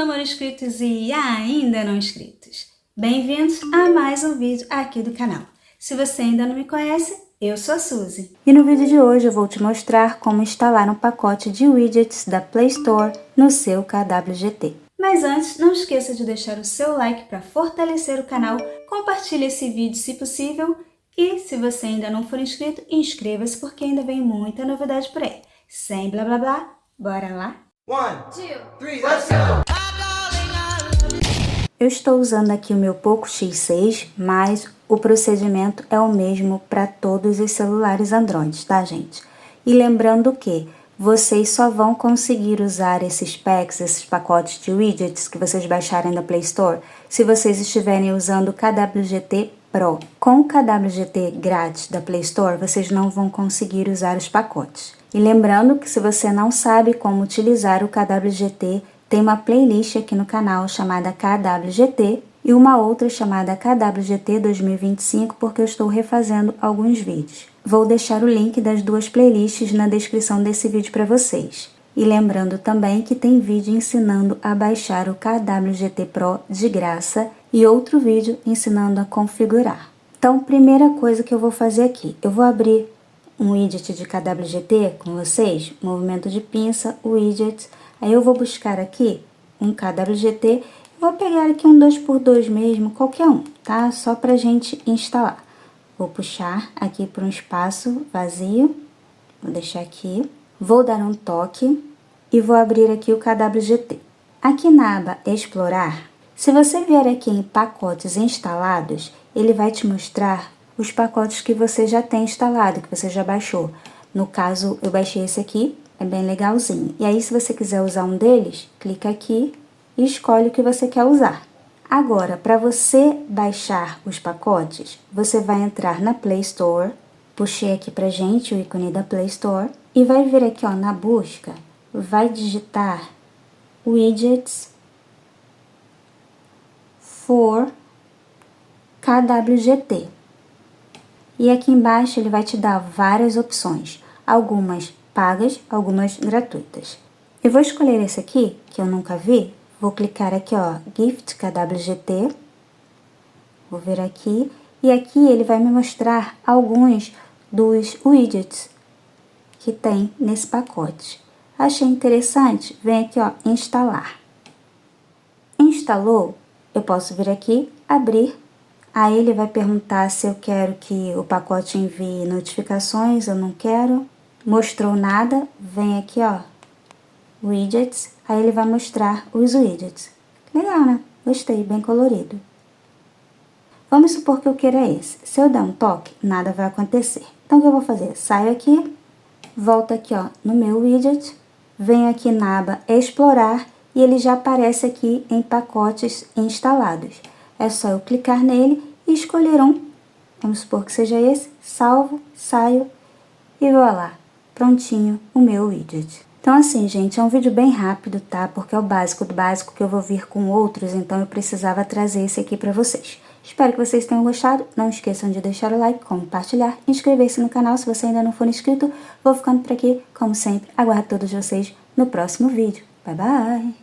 Fala, amor inscritos e ainda não inscritos. Bem-vindos a mais um vídeo aqui do canal. Se você ainda não me conhece, eu sou a Suzy. E no vídeo de hoje eu vou te mostrar como instalar um pacote de widgets da Play Store no seu KWGT. Mas antes, não esqueça de deixar o seu like para fortalecer o canal, compartilhe esse vídeo se possível e se você ainda não for inscrito, inscreva-se porque ainda vem muita novidade por aí. Sem blá blá blá, bora lá? 1, 2, 3, let's go! Eu estou usando aqui o meu Poco X6, mas o procedimento é o mesmo para todos os celulares Android, tá, gente? E lembrando que vocês só vão conseguir usar esses packs, esses pacotes de widgets que vocês baixarem da Play Store, se vocês estiverem usando o KWGT Pro. Com o KWGT grátis da Play Store, vocês não vão conseguir usar os pacotes. E lembrando que se você não sabe como utilizar o KWGT, tem uma playlist aqui no canal chamada KWGT e uma outra chamada KWGT 2025 porque eu estou refazendo alguns vídeos. Vou deixar o link das duas playlists na descrição desse vídeo para vocês. E lembrando também que tem vídeo ensinando a baixar o KWGT Pro de graça e outro vídeo ensinando a configurar. Então, primeira coisa que eu vou fazer aqui, eu vou abrir um widget de KWGT com vocês, movimento de pinça, widget. Aí eu vou buscar aqui um KWGT, vou pegar aqui um 2x2 mesmo, qualquer um, tá? Só pra gente instalar. Vou puxar aqui para um espaço vazio, vou deixar aqui, vou dar um toque e vou abrir aqui o KWGT. Aqui na aba Explorar, se você vier aqui em Pacotes Instalados, ele vai te mostrar os pacotes que você já tem instalado, que você já baixou. No caso, eu baixei esse aqui, é bem legalzinho. E aí, se você quiser usar um deles, clica aqui e escolhe o que você quer usar. Agora, para você baixar os pacotes, você vai entrar na Play Store, puxei aqui pra gente o ícone da Play Store, e vai vir aqui, ó, na busca, vai digitar Widgets for KWGT. E aqui embaixo ele vai te dar várias opções, algumas pagas, algumas gratuitas. Eu vou escolher esse aqui, que eu nunca vi, vou clicar aqui, ó, Gift KWGT, vou vir aqui, e aqui ele vai me mostrar alguns dos widgets que tem nesse pacote. Achei interessante? Vem aqui, ó, instalar. Instalou, eu posso vir aqui, abrir. Aí ele vai perguntar se eu quero que o pacote envie notificações, eu não quero. Mostrou nada, vem aqui, ó, widgets, aí ele vai mostrar os widgets. Legal, né? Gostei, bem colorido. Vamos supor que eu queira esse. Se eu der um toque, nada vai acontecer. Então, o que eu vou fazer? Saio aqui, volto aqui, ó, no meu widget, venho aqui na aba Explorar e ele já aparece aqui em pacotes instalados. É só eu clicar nele e escolher um. Vamos supor que seja esse. Salvo, saio e vou lá. Prontinho o meu widget. Então assim, gente, é um vídeo bem rápido, tá? Porque é o básico do básico que eu vou vir com outros, então eu precisava trazer esse aqui pra vocês. Espero que vocês tenham gostado. Não esqueçam de deixar o like, compartilhar, inscrever-se no canal se você ainda não for inscrito. Vou ficando por aqui, como sempre. Aguardo todos vocês no próximo vídeo. Bye, bye!